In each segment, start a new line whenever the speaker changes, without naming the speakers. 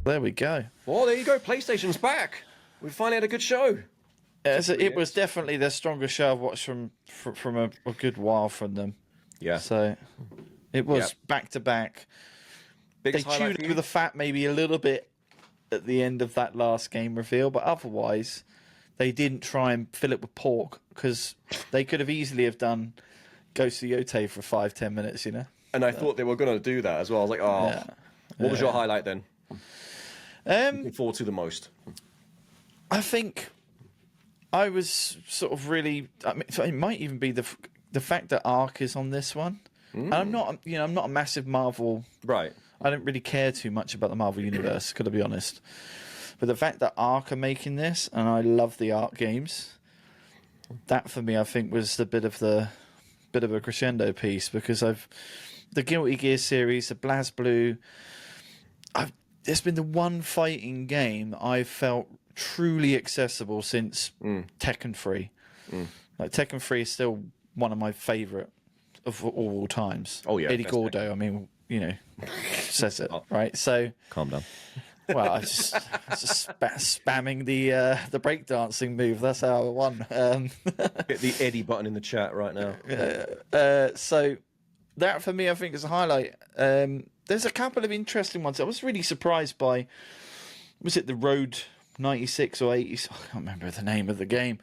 there we go.
Well, there you go. PlayStation's back. We finally had a good show.
So it was definitely their strongest show I've watched from a good while from them.
Yeah.
So it was back to back. They chewed over the fat maybe a little bit at the end of that last game reveal, but otherwise they didn't try and fill it with pork because they could have easily have done Ghost of Yotei for 5-10 minutes, you know.
And I thought they were going to do that as well. I was like, what was your highlight then? Looking forward to the most.
I think I was sort of really. I mean, it might even be the fact that Ark is on this one. And I'm not a massive Marvel.
Right.
I don't really care too much about the Marvel universe, gotta be honest. But the fact that Ark are making this, and I love the Ark games, that for me I think was the bit of a crescendo piece because the Guilty Gear series, the BlazBlue. There's been the one fighting game I've felt truly accessible since Tekken 3. Like Tekken 3 is still one of my favourite of all times.
Oh yeah,
Eddie Gordo. I mean, you know, says it right. So
calm down.
Well, I was just spamming the breakdancing move. That's how I won.
Hit the Eddie button in the chat right now.
So that for me, I think is a highlight. There's a couple of interesting ones. I was really surprised by. Was it the Road 96 or 80? I can't remember the name of the game,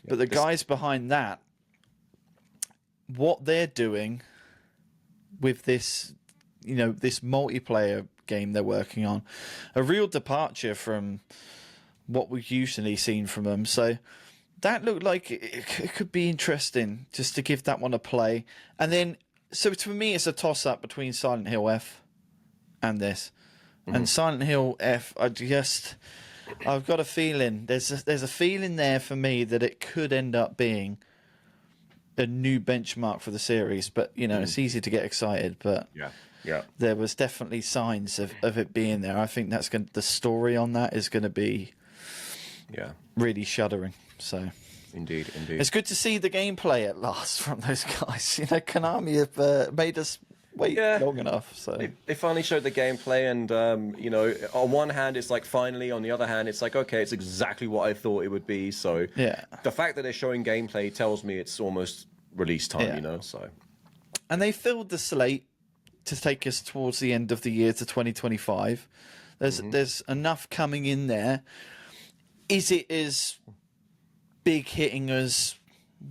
but the guys behind that, what they're doing with this, you know, this multiplayer game they're working on, a real departure from what we've usually seen from them. So that looked like it could be interesting just to give that one a play. And then, so for me, it's a toss-up between Silent Hill F and this. And Silent Hill F, I've got a feeling, there's a feeling there for me that it could end up being a new benchmark for the series. But, you know, it's easy to get excited, but there was definitely signs of it being there. I think the story on that is going to be really shuddering. So
Indeed.
it's good to see the gameplay at last from those guys. You know, Konami have made us wait long enough. So
they finally showed the gameplay, and you know, on one hand it's like finally, on the other hand it's like, okay, it's exactly what I thought it would be. So the fact that they're showing gameplay tells me it's almost release time, you know. So,
and they filled the slate to take us towards the end of the year to 2025. There's enough coming in there. Is it as big hitting as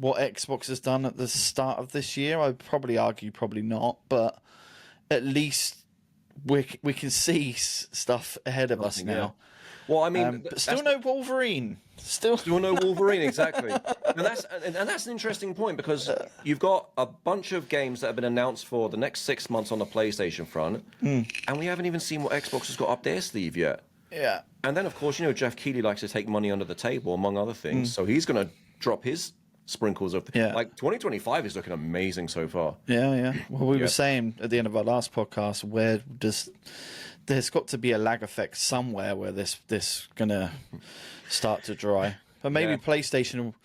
what Xbox has done at the start of this year? I'd probably argue probably not, but at least we can see stuff ahead of us now.
Well, I mean,
but still no Wolverine. Still
no Wolverine, exactly. And that's an interesting point, because you've got a bunch of games that have been announced for the next 6 months on the PlayStation front, and we haven't even seen what Xbox has got up their sleeve yet.
Yeah.
And then, of course, you know, Jeff Keighley likes to take money under the table, among other things. So he's going to drop his sprinkles of... Like, 2025 is looking amazing so far.
Yeah. Well, we were saying at the end of our last podcast, there's got to be a lag effect somewhere where this going to start to dry. But maybe PlayStation will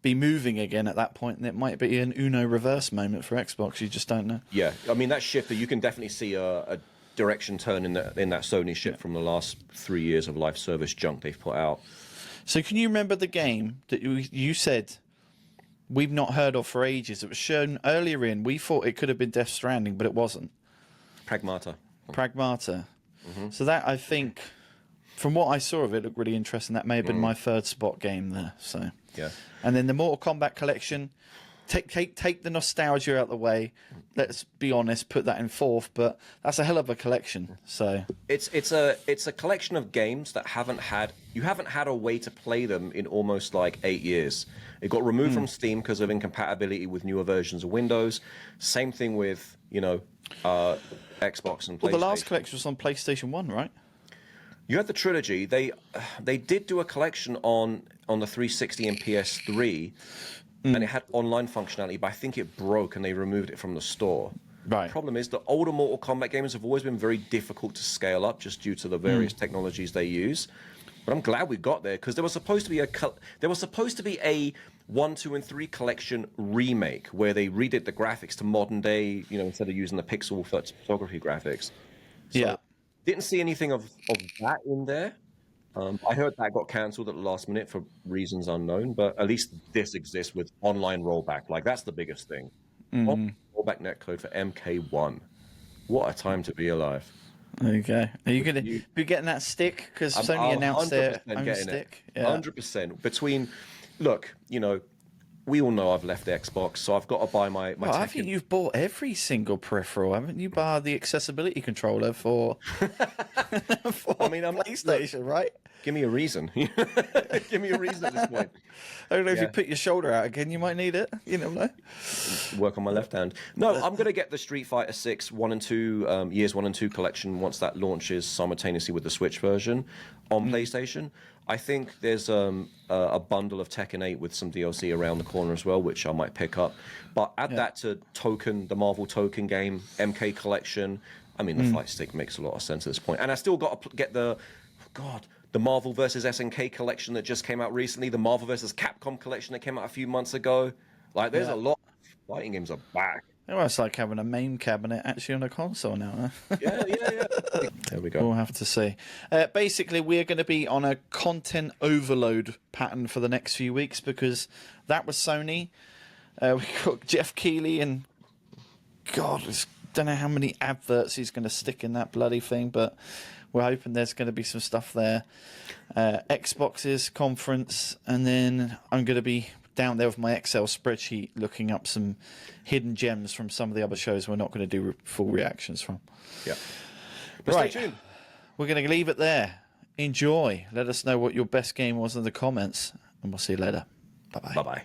be moving again at that point, and it might be an Uno reverse moment for Xbox. You just don't know.
Yeah, I mean, that shift, you can definitely see a direction turn in that Sony shift from the last 3 years of live service junk they've put out.
So can you remember the game that you said we've not heard of for ages? It was shown earlier in. We thought it could have been Death Stranding, but it wasn't.
Pragmata.
So that, I think, from what I saw of it, looked really interesting. That may have been my third spot game there. So and then the Mortal Kombat collection. Take the nostalgia out of the way. Let's be honest, put that in fourth. But that's a hell of a collection. So
it's a collection of games that haven't had a way to play them in almost like 8 years. It got removed from Steam because of incompatibility with newer versions of Windows. Same thing with, you know, Xbox and PlayStation.
Well, the last collection was on PlayStation 1, right?
You had the trilogy. They did do a collection on the 360 and PS3. And it had online functionality, but I think it broke and they removed it from the store.
Right.
The problem is the older Mortal Kombat games have always been very difficult to scale up just due to the various technologies they use. But I'm glad we got there, because there was supposed to be a 1, 2, and 3 collection remake where they redid the graphics to modern day, you know, instead of using the pixel photography graphics. So Didn't see anything of that in there. I heard that got cancelled at the last minute for reasons unknown, but at least this exists with online rollback. Like, that's the biggest thing. Rollback netcode for MK1. What a time to be alive.
There you go. Are you going to be getting that stick? Because Sony announced their own stick.
It. 100%. Between, look, you know, we all know I've left Xbox, so I've got to buy my
Well, I think you've bought every single peripheral, haven't you? Bar the accessibility controller for, I mean, I'm PlayStation, right?
Give me a reason. Give me a reason at this point.
I don't know if you put your shoulder out again, you might need it. You never know.
Work on my left hand. No, I'm going to get the Street Fighter 6 1 and 2 years 1 and 2 collection once that launches simultaneously with the Switch version on PlayStation. I think there's a bundle of Tekken 8 with some DLC around the corner as well, which I might pick up. But add that to the Marvel Token game, MK collection. I mean, the Fight Stick makes a lot of sense at this point. And I still got to get the Marvel versus SNK collection that just came out recently, the Marvel versus Capcom collection that came out a few months ago. Like, there's a lot of fighting games are back.
Well, it's like having a MAME cabinet actually on a console now. Huh?
Yeah. There we go.
We'll have to see. Basically, we're going to be on a content overload pattern for the next few weeks because that was Sony. We got Jeff Keighley and God, I don't know how many adverts he's going to stick in that bloody thing, but we're hoping there's going to be some stuff there. Xbox's conference, and then I'm going to be down there with my Excel spreadsheet looking up some hidden gems from some of the other shows we're not going to do full reactions from.
Yeah. But
right.
Stay tuned.
We're going to leave it there. Enjoy. Let us know what your best game was in the comments, and we'll see you later. Bye-bye.
Bye-bye.